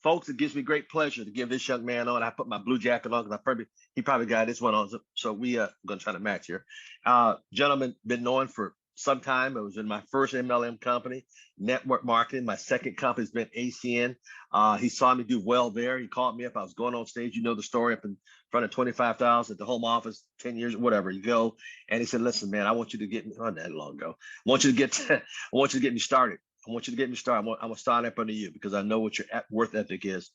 Folks, it gives me great pleasure to give this young man on. I put my blue jacket on because he probably got this one on. So we gonna try to match here. Gentleman, been known for some time. It was in my first MLM company, network marketing. My second company's been ACN. He saw me do well there. He called me up. I was going on stage. You know the story, up in front of 25,000 at the home office, 10 years, whatever you go. And he said, "Listen, man, I want you to get me on that long ago. I want you to get I want you to get me started. I want you to get me started. I'm gonna start up under you because I know what your worth ethic is."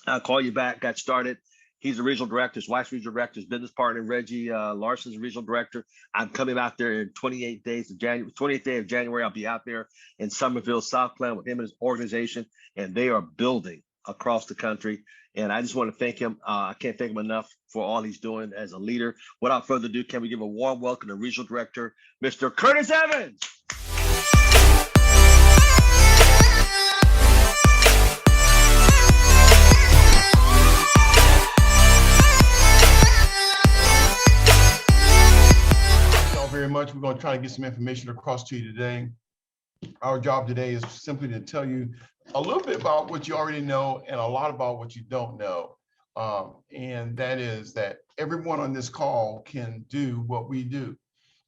I'll call you back, got started. He's the regional director, his wife's regional director, his business partner, Reggie Larson's regional director. I'm coming out there in 28 days of January, 28th day of January. I'll be out there in Somerville, South Carolina with him and his organization, and they are building across the country. And I just want to thank him. I can't thank him enough for all he's doing as a leader. Without further ado, can we give a warm welcome to regional director, Mr. Curtis Evans? Very much. We're going to try to get some information across to you today. Our job today is simply to tell you a little bit about what you already know and a lot about what you don't know. And that is that everyone on this call can do what we do.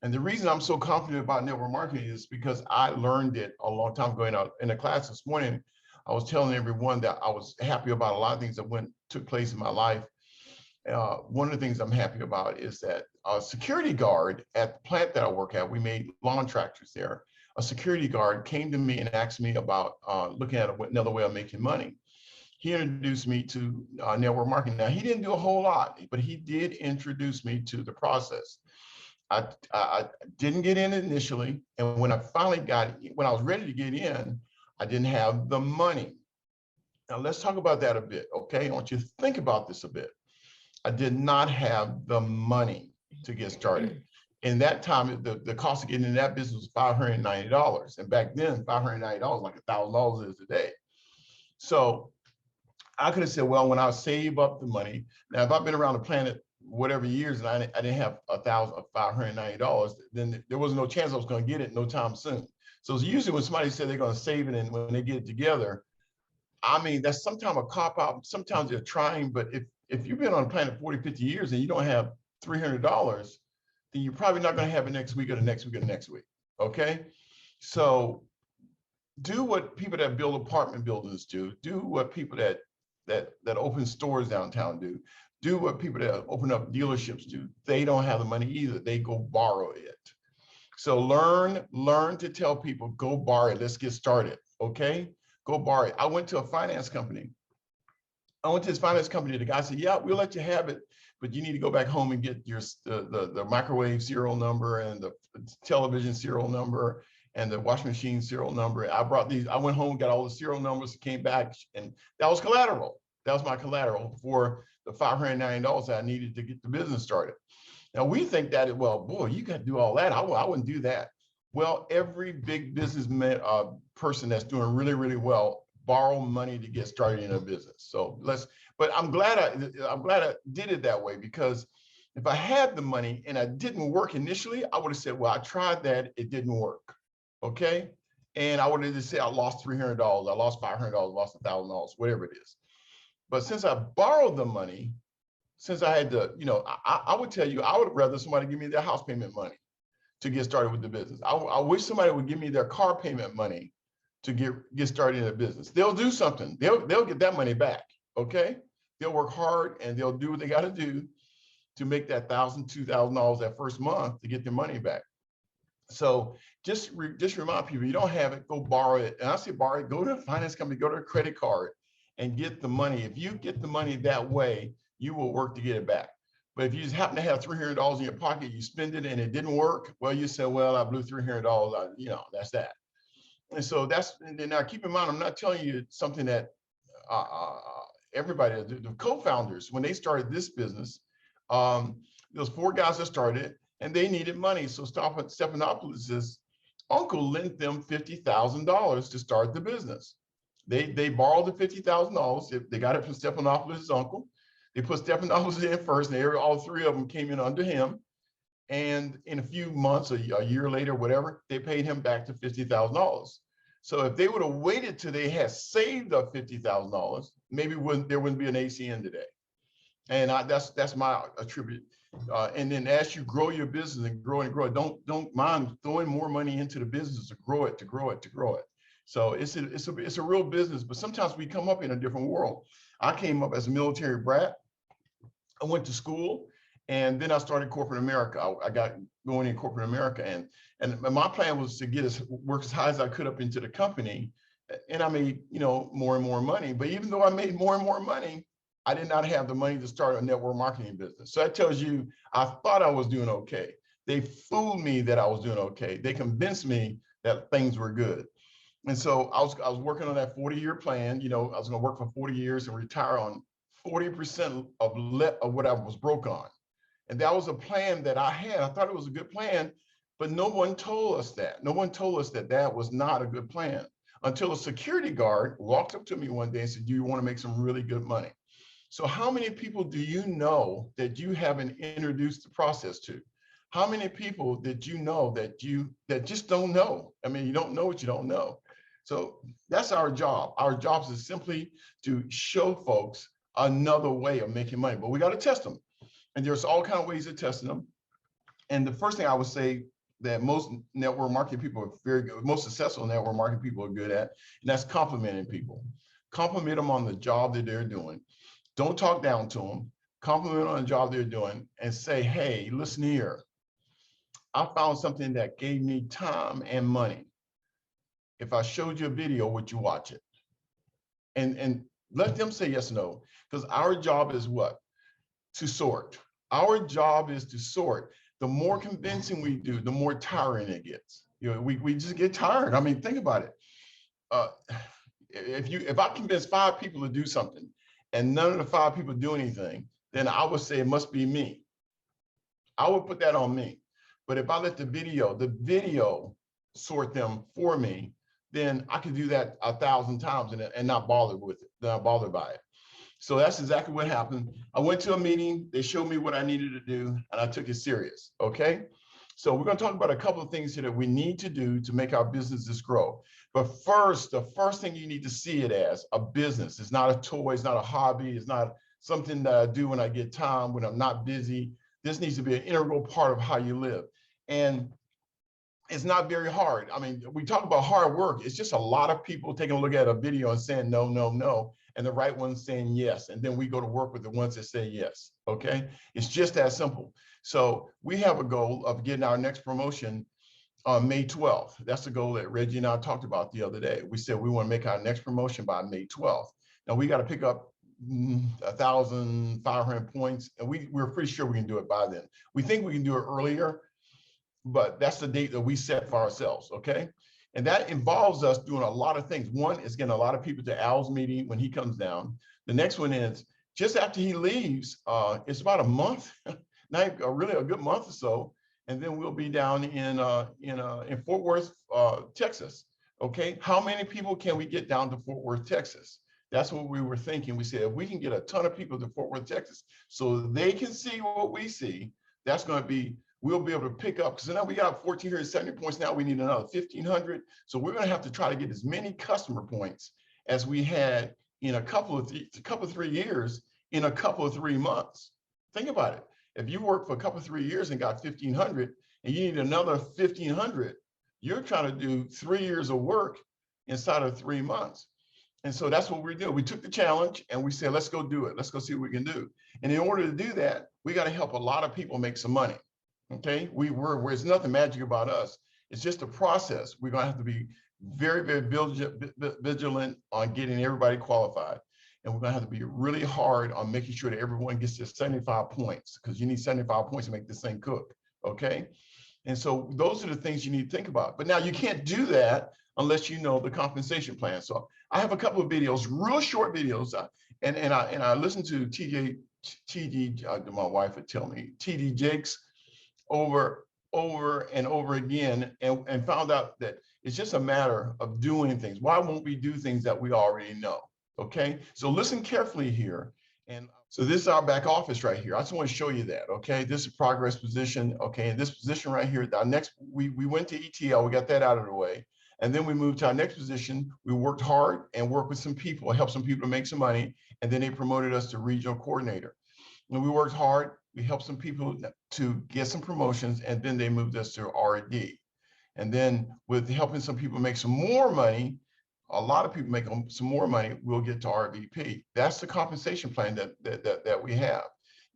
And the reason I'm so confident about network marketing is because I learned it a long time ago. In a class this morning, I was telling everyone that I was happy about a lot of things that took place in my life. One of the things I'm happy about is that a security guard at the plant that I work at, we made lawn tractors there. A security guard came to me and asked me about looking at another way of making money. He introduced me to network marketing. Now, he didn't do a whole lot, but he did introduce me to the process. I didn't get in initially. And when I was ready to get in, I didn't have the money. Now, let's talk about that a bit, okay? I want you to think about this a bit. I did not have the money to get started. In that time, the cost of getting in that business was $590. And back then, $590 like $1,000 is today. So I could have said, well, when I save up the money, now if I've been around the planet whatever years and I didn't have $590, then there was no chance I was going to get it no time soon. So it's usually when somebody said they're going to save it and when they get it together, I mean, that's sometimes a cop out. Sometimes they're trying, but if you've been on the planet 40, 50 years and you don't have $300, then you're probably not going to have it next week or the next week or the next week. Okay. So do what people that build apartment buildings do. Do what people that open stores downtown do. Do what people that open up dealerships do. They don't have the money either. They go borrow it. So learn to tell people, go borrow it. Let's get started. Okay. Go borrow it. I went to a finance company. I went to this finance company. The guy said, yeah, we'll let you have it, but you need to go back home and get the microwave serial number and the television serial number and the washing machine serial number. I went home, got all the serial numbers, came back, and that was collateral. That was my collateral for the $590 that I needed to get the business started. Now we think that, well, boy, you got to do all that. I wouldn't do that. Well, every big businessman, person that's doing really, really well, borrow money to get started in a business. So but I'm glad I did it that way, because if I had the money and I didn't work initially, I would have said, well, I tried that, it didn't work. Okay. And I would have just said, I lost $300, I lost $500, lost $1,000, whatever it is. But since I borrowed the money, since I had to, I would tell you, I would rather somebody give me their house payment money to get started with the business. I wish somebody would give me their car payment money to get started in a business. They'll do something. They'll get that money back. Okay. They'll work hard and they'll do what they got to do to make that $1,000, $2,000 that first month to get their money back. So just remind people, you don't have it, go borrow it. And I say borrow it, go to a finance company, go to a credit card and get the money. If you get the money that way, you will work to get it back. But if you just happen to have $300 in your pocket, you spend it and it didn't work, well, you say, well, I blew $300, that's that. And so now keep in mind, I'm not telling you something that everybody, the co-founders, when they started this business, those 4 guys that started and they needed money. So Stephanopoulos' uncle lent them $50,000 to start the business. They borrowed the $50,000. They got it from Stephanopoulos' uncle. They put Stephanopoulos in first, and all 3 of them came in under him. And in a few months, a year later, whatever, they paid him back to $50,000. So if they would have waited till they had saved up $50,000, maybe there wouldn't be an ACN today. And that's my attribute. And then as you grow your business and grow and grow it, don't mind throwing more money into the business to grow it, to grow it, to grow it. So it's a real business, but sometimes we come up in a different world. I came up as a military brat. I went to school, and then I started corporate America. I got going in corporate America, and my plan was to work as high as I could up into the company, and I made more and more money. But even though I made more and more money, I did not have the money to start a network marketing business. So that tells you I thought I was doing okay. They fooled me that I was doing okay. They convinced me that things were good. And so I was working on that 40-year plan. I was going to work for 40 years and retire on 40% of what I was broke on. And that was a plan that I had. I thought it was a good plan, but no one told us that. No one told us that that was not a good plan until a security guard walked up to me one day and said, "Do you want to make some really good money?" So how many people do you know that you haven't introduced the process to? How many people did you know that just don't know? I mean, you don't know what you don't know. So that's our job. Our job is simply to show folks another way of making money, but we got to test them. And there's all kinds of ways of testing them. And the first thing I would say that most network marketing people are very good, most successful network marketing people are good at, and that's complimenting people. Compliment them on the job that they're doing. Don't talk down to them. Compliment on the job they're doing and say, "Hey, listen here. I found something that gave me time and money. If I showed you a video, would you watch it?" And let them say yes or no, because our job is what? To sort. Our job is to sort. The more convincing we do, the more tiring it gets. We just get tired. I mean, think about it. If I convince 5 people to do something and none of the 5 people do anything, then I would say it must be me. I would put that on me. But if I let the video sort them for me, then I could do that 1,000 times and not bother with it, not bothered by it. So that's exactly what happened. I went to a meeting, they showed me what I needed to do, and I took it serious, okay? So we're gonna talk about a couple of things here that we need to do to make our businesses grow. But first, the first thing you need to see it as a business. It's not a toy, it's not a hobby, it's not something that I do when I get time, when I'm not busy. This needs to be an integral part of how you live. And it's not very hard. I mean, we talk about hard work. It's just a lot of people taking a look at a video and saying no, no, no, and the right ones saying yes. And then we go to work with the ones that say yes, okay? It's just that simple. So we have a goal of getting our next promotion on May 12th. That's the goal that Reggie and I talked about the other day. We said we want to make our next promotion by May 12th. Now we got to pick up 1,500 points, and we're pretty sure we can do it by then. We think we can do it earlier, but that's the date that we set for ourselves, okay? And that involves us doing a lot of things. One is getting a lot of people to Al's meeting when he comes down. The next one is just after he leaves, it's about a month, not really a good month or so, and then we'll be down in Fort Worth, Texas, okay? How many people can we get down to Fort Worth, Texas? That's what we were thinking. We said, if we can get a ton of people to Fort Worth, Texas, so they can see what we see, that's gonna be, we'll be able to pick up, because now we got 1,470 points, now we need another 1,500. So we're gonna have to try to get as many customer points as we had in a couple of 3 years, in a couple of 3 months. Think about it. If you work for a couple of 3 years and got 1,500 and you need another 1,500, you're trying to do 3 years of work inside of 3 months. And so that's what we're doing. We took the challenge and we said, let's go do it. Let's go see what we can do. And in order to do that, we got to help a lot of people make some money. Okay, there's nothing magic about us. It's just a process. We're gonna have to be very, very vigilant on getting everybody qualified. And we're gonna have to be really hard on making sure that everyone gets to 75 points, because you need 75 points to make this thing cook, okay? And so those are the things you need to think about. But now you can't do that unless you know the compensation plan. So I have a couple of videos, real short videos, and I listened to my wife would tell me, TD Jakes, over and over again, and found out that it's just a matter of doing things. Why won't we do things that we already know? Okay, so listen carefully here. And so this is our back office right here. I just want to show you that, okay? This is progress position, okay? And this position right here, our next, we went to ETL, we got that out of the way. And then we moved to our next position. We worked hard and worked with some people, helped some people to make some money. And then they promoted us to regional coordinator. And we worked hard. We helped some people to get some promotions, and then they moved us to RD. And then with helping some people make some more money, a lot of people make some more money, we'll get to RVP. That's the compensation plan that we have.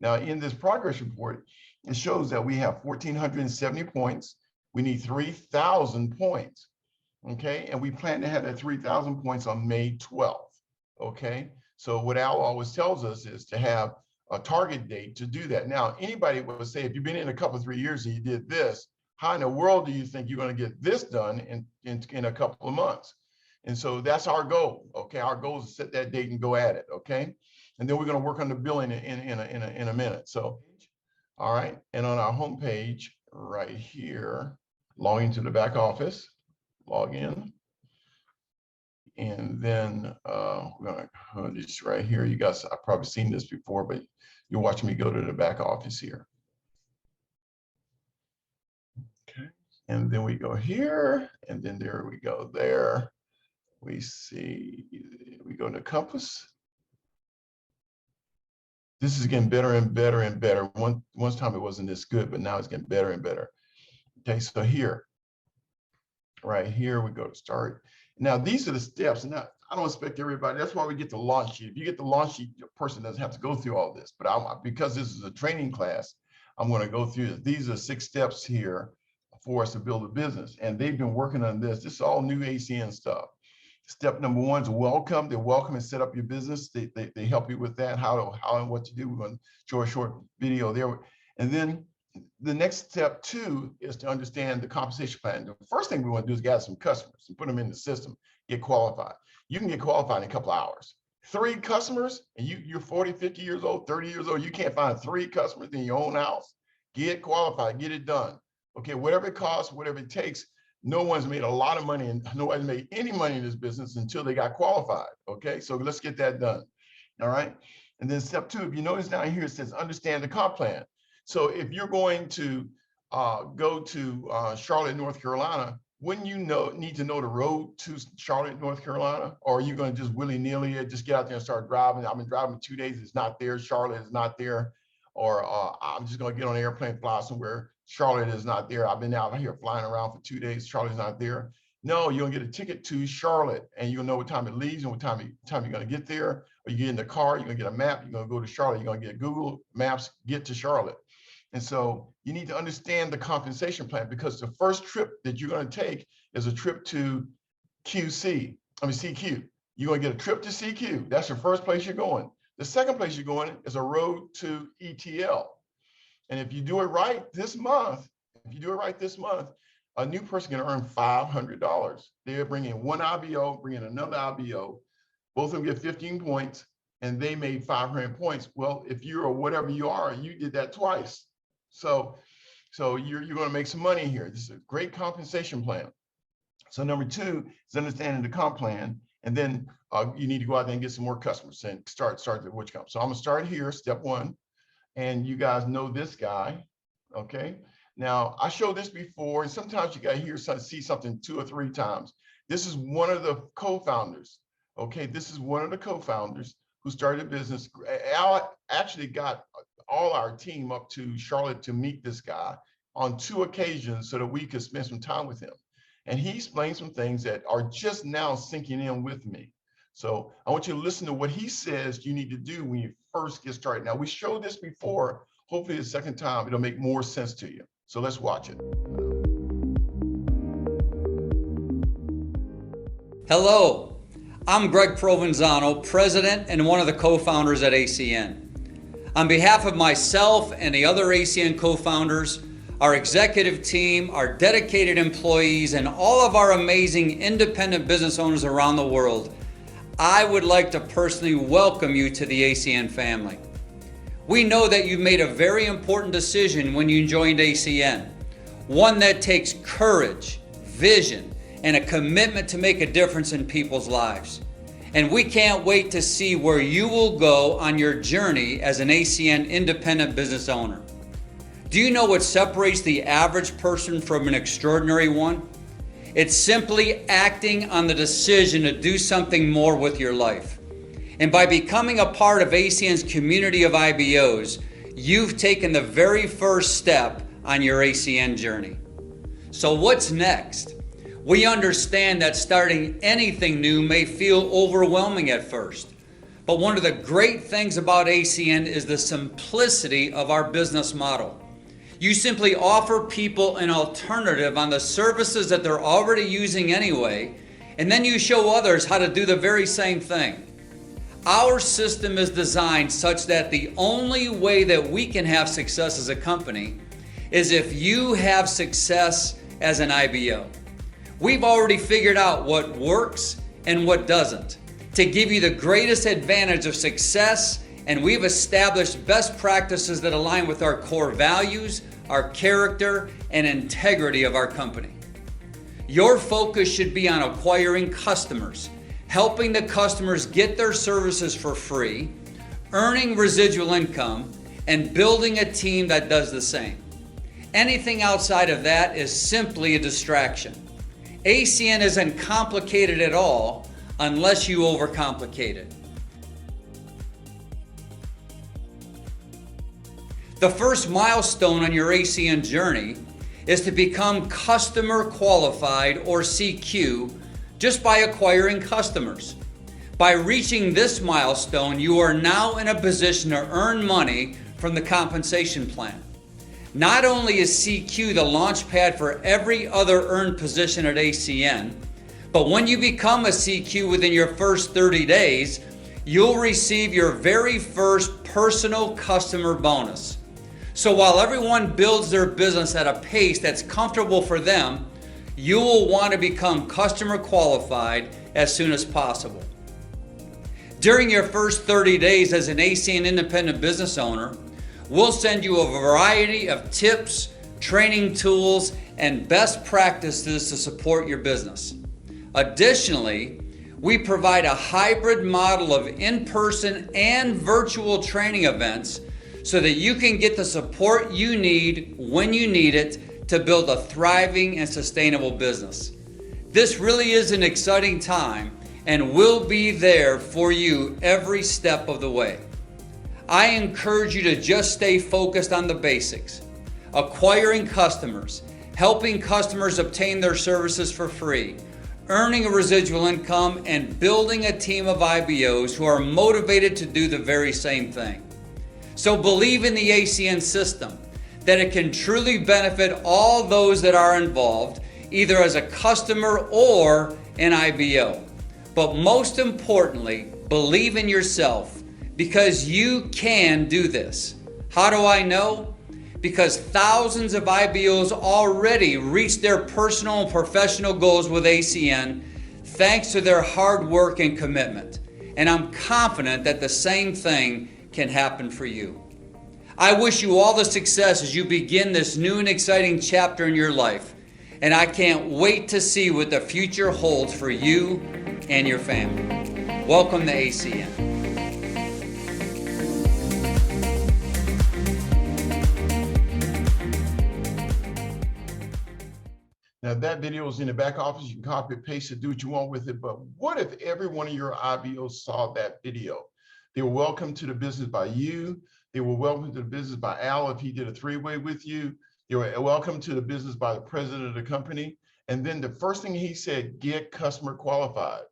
Now, in this progress report, it shows that we have 1,470 points. We need 3,000 points, okay? And we plan to have that 3,000 points on May 12th, okay? So what Al always tells us is to have a target date to do that. Now, anybody would say, if you've been in a couple, 3 years and you did this, how in the world do you think you're going to get this done in a couple of months? And so that's our goal, okay? Our goal is to set that date and go at it, okay? And then we're going to work on the billing in a minute. So, all right. And on our homepage right here, log into the back office, log in. And then we're going to this right here. You guys, I've probably seen this before, but you're watching me go to the back office here. Okay. And then we go here, and then there we go there. We see, we go to Compass. This is getting better and better and better. One time it wasn't this good, but now it's getting better and better. Okay, so here, right here, we go to start. Now, these are the steps. And now, I don't expect everybody, that's why we get the launch sheet. If you get the launch sheet, the person doesn't have to go through all this. But because this is a training class, I'm going to go through this. These are 6 steps here for us to build a business. And they've been working on this. This is all new ACN stuff. Step number 1 is welcome. They welcome and set up your business. They help you with that, how and what to do. We're going to show a short video there. And then the next step 2 is to understand the compensation plan. The first thing we want to do is gather some customers and put them in the system, get qualified. You can get qualified in a couple of hours. 3 customers, and you're 40, 50 years old, 30 years old, you can't find 3 customers in your own house. Get qualified, get it done. Okay, whatever it costs, whatever it takes. No one's made a lot of money, and nobody's made any money in this business until they got qualified. Okay, so let's get that done. All right. And then step 2, if you notice down here, it says understand the comp plan. So if you're going to go to Charlotte, North Carolina, wouldn't you need to know the road to Charlotte, North Carolina? Or are you going to just willy-nilly just get out there and start driving? I've been driving 2 days, it's not there. Charlotte is not there. Or I'm just going to get on an airplane, fly somewhere. Charlotte is not there. I've been out here flying around for 2 days. Charlotte's not there. No, you're gonna get a ticket to Charlotte, and you'll know what time it leaves and what time you're gonna get there. Or you get in the car, you're gonna get a map, you're gonna go to Charlotte, you're gonna get Google Maps, get to Charlotte. And so you need to understand the compensation plan, because the first trip that you're gonna take is a trip to CQ. You're gonna get a trip to CQ. That's your first place you're going. The second place you're going is a road to ETL. And if you do it right this month, a new person can earn $500. They're bringing one IBO, bringing another IBO. Both of them get 15 points, and they made 500 points. Well, if you're whatever you are, you did that twice. So you're going to make some money here. This is a great compensation plan. So number 2 is understanding the comp plan, and then you need to go out there and get some more customers and start the which comp. So I'm going to start here, step 1. And you guys know this guy, okay? Now, I showed this before, and sometimes you gotta see something 2 or 3 times. This is one of the co-founders, okay? This is one of the co-founders who started a business. Al actually got all our team up to Charlotte to meet this guy on 2 occasions so that we could spend some time with him. And he explained some things that are just now sinking in with me. So I want you to listen to what he says you need to do when you first get started. Now, we showed this before. Hopefully the second time, it'll make more sense to you. So let's watch it. Hello, I'm Greg Provenzano, president and one of the co-founders at ACN. On behalf of myself and the other ACN co-founders, our executive team, our dedicated employees, and all of our amazing independent business owners around the world, I would like to personally welcome you to the ACN family. We know that you've made a very important decision when you joined ACN, one that takes courage, vision, and a commitment to make a difference in people's lives. And we can't wait to see where you will go on your journey as an ACN independent business owner. Do you know what separates the average person from an extraordinary one? It's simply acting on the decision to do something more with your life. And by becoming a part of ACN's community of IBOs, you've taken the very first step on your ACN journey. So what's next? We understand that starting anything new may feel overwhelming at first. But one of the great things about ACN is the simplicity of our business model. You simply offer people an alternative on the services that they're already using anyway, and then you show others how to do the very same thing. Our system is designed such that the only way that we can have success as a company is if you have success as an IBO. We've already figured out what works and what doesn't to give you the greatest advantage of success, and we've established best practices that align with our core values, our character, and integrity of our company. Your focus should be on acquiring customers, helping the customers get their services for free, earning residual income, and building a team that does the same. Anything outside of that is simply a distraction. ACN isn't complicated at all unless you overcomplicate it. The first milestone on your ACN journey is to become customer qualified, or CQ, just by acquiring customers. By reaching this milestone, you are now in a position to earn money from the compensation plan. Not only is CQ the launch pad for every other earned position at ACN, but when you become a CQ within your first 30 days, you'll receive your very first personal customer bonus. So while everyone builds their business at a pace that's comfortable for them, you will want to become customer qualified as soon as possible. During your first 30 days as an ACN independent business owner, we'll send you a variety of tips, training tools, and best practices to support your business. Additionally, we provide a hybrid model of in-person and virtual training events so that you can get the support you need when you need it to build a thriving and sustainable business. This really is an exciting time and will be there for you every step of the way. I encourage you to just stay focused on the basics: acquiring customers, helping customers obtain their services for free, earning a residual income, and building a team of IBOs who are motivated to do the very same thing. So believe in the ACN system, that it can truly benefit all those that are involved, either as a customer or an IBO. But most importantly, believe in yourself, because you can do this. How do I know? Because thousands of IBOs already reached their personal and professional goals with ACN thanks to their hard work and commitment. And I'm confident that the same thing can happen for you. I wish you all the success as you begin this new and exciting chapter in your life. And I can't wait to see what the future holds for you and your family. Welcome to ACN. Now that video is in the back office. You can copy it, paste it, do what you want with it. But what if every one of your IBOs saw that video? They were welcome to the business by you. They were welcome to the business by Al if he did a three-way with you. They were welcome to the business by the president of the company. And then the first thing he said, get customer qualified.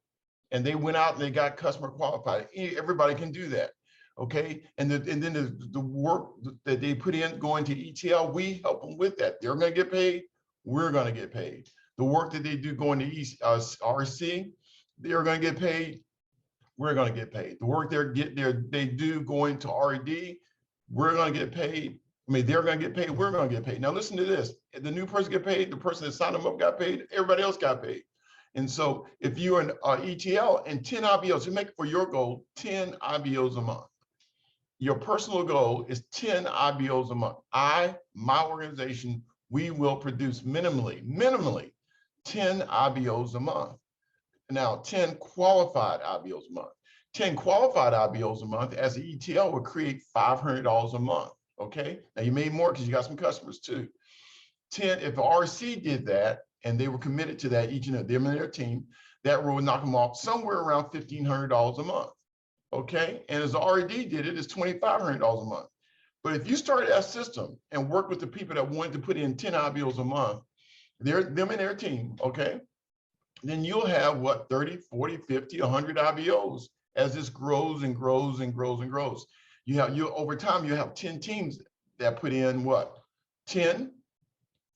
And they went out and they got customer qualified. Everybody can do that. Okay. And then the work that they put in going to ETL, we help them with that. They're going to get paid. We're going to get paid. The work that they do going to RC, they're going to get paid. We're going to get paid. The work they do going to RD, we're going to get paid. I mean, they're going to get paid. We're going to get paid. Now, listen to this. The new person get paid. The person that signed them up got paid. Everybody else got paid. And so if you're an ETL and 10 IBOs, you make for your goal 10 IBOs a month. Your personal goal is 10 IBOs a month. My organization, we will produce minimally 10 IBOs a month. Now, 10 qualified IBOs a month. 10 qualified IBOs a month as an ETL would create $500 a month. Okay. Now you made more because you got some customers too. 10, if RC did that, and they were committed to that, each and every them and their team, that will knock them off somewhere around $1,500 a month. Okay, and as the RED did it, it's $2,500 a month. But if you started that system and work with the people that wanted to put in 10 IBOs a month, them and their team, okay, then you'll have what, 30, 40, 50, 100 IBOs as this grows and grows and grows and grows. Over time, you have 10 teams that put in what, 10,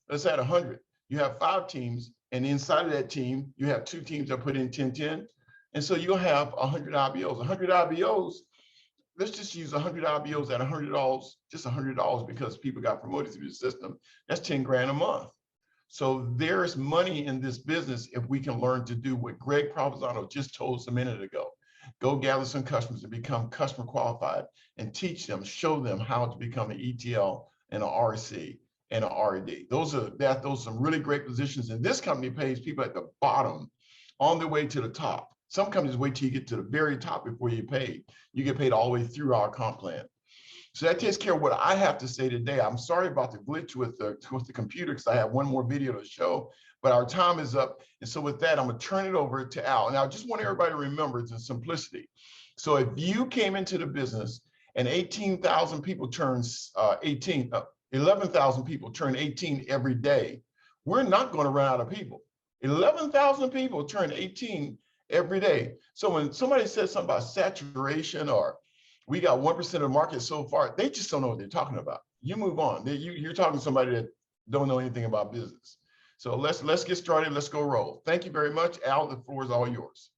let's add 100. You have 5 teams, and inside of that team, you have 2 teams that put in 10, 10. And so you'll have 100 IBOs. 100 IBOs, let's just use 100 IBOs at $100, just $100 because people got promoted through the system. That's 10 grand a month. So there's money in this business if we can learn to do what Greg Provenzano just told us a minute ago. Go gather some customers and become customer qualified and teach them, show them how to become an ETL and an RC and an RD. Those are some really great positions. And this company pays people at the bottom on their way to the top. Some companies wait till you get to the very top before you get paid. You get paid all the way through our comp plan. So that takes care of what I have to say today. I'm sorry about the glitch with the computer because I have one more video to show, but our time is up. And so with that, I'm gonna turn it over to Al. And I just want everybody to remember the simplicity. So if you came into the business and 18,000 people turn 11,000 people turn 18 every day, we're not gonna run out of people. 11,000 people turn 18 every day. So when somebody says something about saturation or we got 1% of the market so far, they just don't know what they're talking about. You move on. You're talking to somebody that don't know anything about business. So let's get started. Let's go roll. Thank you very much. Al, the floor is all yours.